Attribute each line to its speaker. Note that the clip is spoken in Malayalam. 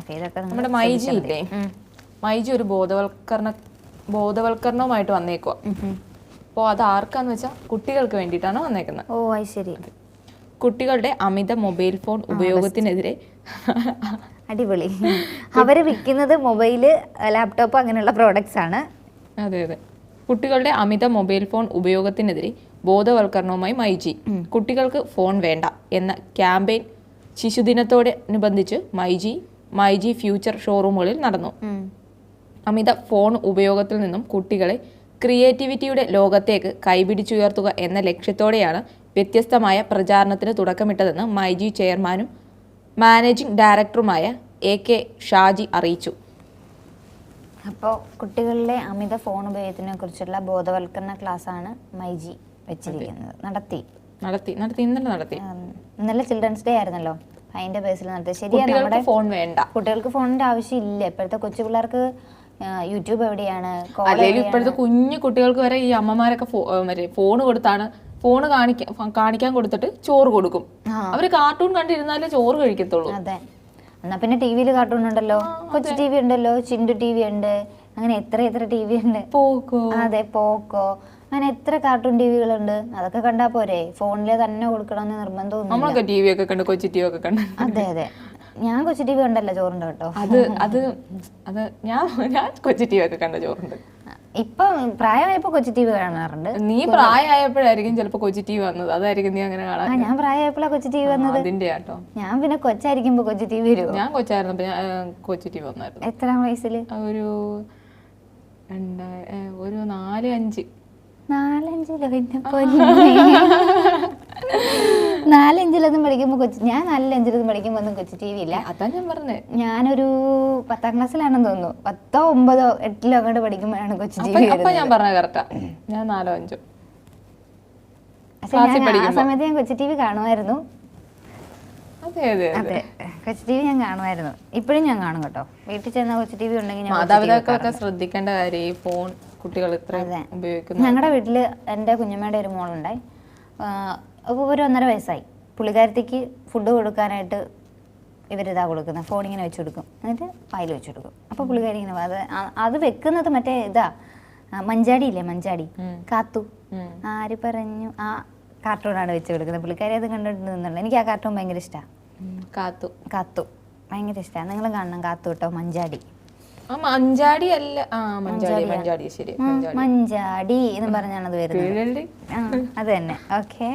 Speaker 1: ഓക്കെ, ഇതൊക്കെ
Speaker 2: നമ്മുടെ മൈജി ഇല്ലേ, മൈജി ഒരു ബോധവൽക്കരണവുമായിട്ട് വന്നേക്കുക. അപ്പോൾ അത് ആർക്കാന്ന് വെച്ചാൽ കുട്ടികൾക്ക് വേണ്ടിയിട്ടാണ് വന്നേക്കുന്നത്.
Speaker 1: ഓ അത് ശരി.
Speaker 2: കുട്ടികളുടെ അമിത മൊബൈൽ ഫോൺ ഉപയോഗത്തിനെതിരെ.
Speaker 1: അടിപൊളി. അവര് വിൽക്കുന്നത് മൊബൈല്, ലാപ്ടോപ്പ് അങ്ങനെയുള്ള പ്രോഡക്ട്സ് ആണ്.
Speaker 2: അതെ അതെ. കുട്ടികളുടെ അമിത മൊബൈൽ ഫോൺ ഉപയോഗത്തിനെതിരെ ബോധവൽക്കരണവുമായി മൈജി. കുട്ടികൾക്ക് ഫോൺ വേണ്ട എന്ന ക്യാമ്പയിൻ ശിശുദിനത്തോടനുബന്ധിച്ച് മൈജി ഫ്യൂച്ചർ ഷോറൂമുകളിൽ നടന്നു. അമിത ഫോൺ ഉപയോഗത്തിൽ നിന്നും കുട്ടികളെ ക്രിയേറ്റിവിറ്റിയുടെ ലോകത്തേക്ക് കൈപിടിച്ചുയർത്തുക എന്ന ലക്ഷ്യത്തോടെയാണ് വ്യത്യസ്തമായ പ്രചാരണത്തിന് തുടക്കമിട്ടതെന്ന് മൈജി ചെയർമാനും മാനേജിംഗ് ഡയറക്ടറുമായ AK ഷാജി അറിയിച്ചു.
Speaker 1: അപ്പോൾ കുട്ടികളിലെ അമിത ഫോൺ ഉപയോഗത്തിനെ കുറിച്ചുള്ള ബോധവൽക്കരണ ക്ലാസ്സാണ് മൈജി വെച്ചിരിക്കുന്നത്. ഇന്നലെ ചിൽഡ്രൻസ് ഡേ ആയിരുന്നല്ലോ, അതിന്റെ ബേസിൽ നടത്തി. ശരിയാണ്, നമ്മുടെ
Speaker 2: ഫോൺ വേണ്ട,
Speaker 1: കുട്ടികൾക്ക് ഫോണിന്റെ ആവശ്യമില്ല. ഇപ്പോഴത്തെ കൊച്ചു പിള്ളേർക്ക് യൂട്യൂബ് എവിടെയാണ്,
Speaker 2: ഇപ്പോഴത്തെ കുഞ്ഞു കുട്ടികൾക്ക് വരെ ഈ അമ്മമാരൊക്കെ ഫോൺ കൊടുത്താണ്, ഫോണ് കാണിക്കാൻ കൊടുത്തിട്ട് ചോറ് കൊടുക്കും. അവര് കാർട്ടൂൺ കണ്ടിരുന്നാലേ ചോറ് കഴിക്കത്തുള്ളൂ.
Speaker 1: അതെ, എന്നാ പിന്നെ ടിവിയിൽ കാർട്ടൂൺ ഉണ്ടല്ലോ, കൊച്ചു TV ഉണ്ടല്ലോ, ചിൻഡു TV ഉണ്ട്, അങ്ങനെ എത്ര TV ഉണ്ട്. അതെ, പോക്കോ, അങ്ങനെ എത്ര കാർട്ടൂൺ TVകളുണ്ട്. അതൊക്കെ കണ്ടാ പോരെ, ഫോണില് തന്നെ കൊടുക്കണമെന്ന് നിർബന്ധമൊന്നും. അതെ അതെ, ഞാൻ കൊച്ചു TV കണ്ടല്ലോ ചോറുണ്ട് കേട്ടോ.
Speaker 2: ഞാൻ കൊച്ചു TV ഒക്കെ കണ്ട ചോറുണ്ട്.
Speaker 1: ഇപ്പൊ പ്രായമായപ്പോ കൊച്ചു TV കാണാറുണ്ട്.
Speaker 2: നീ പ്രായമായപ്പോഴായിരിക്കും ചിലപ്പോ കൊച്ചു TV വന്നത്, അതായിരിക്കും നീ അങ്ങനെ കാണാൻ.
Speaker 1: ഞാൻ പ്രായമായപ്പോഴാ കൊച്ചു TV വന്നത്.
Speaker 2: അതിന്റെ കേട്ടോ,
Speaker 1: ഞാൻ പിന്നെ കൊച്ചായിരിക്കുമ്പോ കൊച്ചു TV വരുമോ?
Speaker 2: ഞാൻ കൊച്ചായിരുന്നപ്പോ കൊച്ചു TV വന്നായിരുന്നു.
Speaker 1: എത്രാം വയസ്സില്?
Speaker 2: ഒരു 4-5.
Speaker 1: 4-5 4-5 പഠിക്കുമ്പോ ഞാൻ 4-5 പഠിക്കുമ്പോ ഒന്നും കൊച്ചു TV ഇല്ല.
Speaker 2: അതാ ഞാൻ പറഞ്ഞേ.
Speaker 1: ഞാനൊരു 10ാം ക്ലാസ്സിലാണെന്ന് തോന്നുന്നു, 10ഓ 9ഓ 8ലോ അങ്ങോട്ട് പഠിക്കുമ്പോഴാണ് കൊച്ചു TV.
Speaker 2: അപ്പൊ ഞാൻ പറഞ്ഞ കറക്റ്റാ, ഞാൻ 4-5.
Speaker 1: ആ സമയത്ത് ഞാൻ കൊച്ചു TV കാണുമായിരുന്നു. അതെ, കൊച്ചു TV ഞാൻ കാണുമായിരുന്നു. ഇപ്പോഴും ഞാൻ കാണും കേട്ടോ. വീട്ടിൽ ചെന്ന കൊച്ചു TV ഉണ്ടെങ്കിൽ
Speaker 2: മാതാപിതാക്കളൊക്കെ ശ്രദ്ധിക്കേണ്ട കാര്യം, ഈ ഫോൺ കുട്ടികൾ ഉപയോഗിക്കുന്നു.
Speaker 1: ഞങ്ങളുടെ വീട്ടില് എൻ്റെ കുഞ്ഞമ്മയുടെ ഒരു മോളുണ്ടായി. ഒരു 1.5 വയസ്സായി. പുള്ളിക്കാരത്തേക്ക് ഫുഡ് കൊടുക്കാനായിട്ട് ഇവരിതാ കൊടുക്കുന്നത്, ഫോണിങ്ങനെ വെച്ച് കൊടുക്കും, എന്നിട്ട് വായിൽ വെച്ച് കൊടുക്കും. അപ്പോൾ പുള്ളിക്കാരി ഇങ്ങനെ അത് വെക്കുന്നത് മറ്റേ ഇതാ മഞ്ചാടി ഇല്ലേ, മഞ്ചാടി കാത്തു, ആര് പറഞ്ഞു, ആ കാർട്ടൂണാണ് വെച്ച് കൊടുക്കുന്നത്. പുള്ളിക്കാരി അത് കണ്ടിട്ട് നിന്നുള്ളൂ. എനിക്ക് ആ കാർട്ടൂൺ ഭയങ്കര ഇഷ്ടമാണ്. കാത്തു ഭയങ്കര ഇഷ്ടമാണ്. നിങ്ങൾ കാണണം കാത്തു കേട്ടോ, മഞ്ചാടി.
Speaker 2: മഞ്ചാടി അല്ല, മഞ്ചാടി ശരി,
Speaker 1: മഞ്ചാടി എന്ന് പറഞ്ഞാണ് അത് വരുന്നത്. അത് തന്നെ. ഓക്കെ.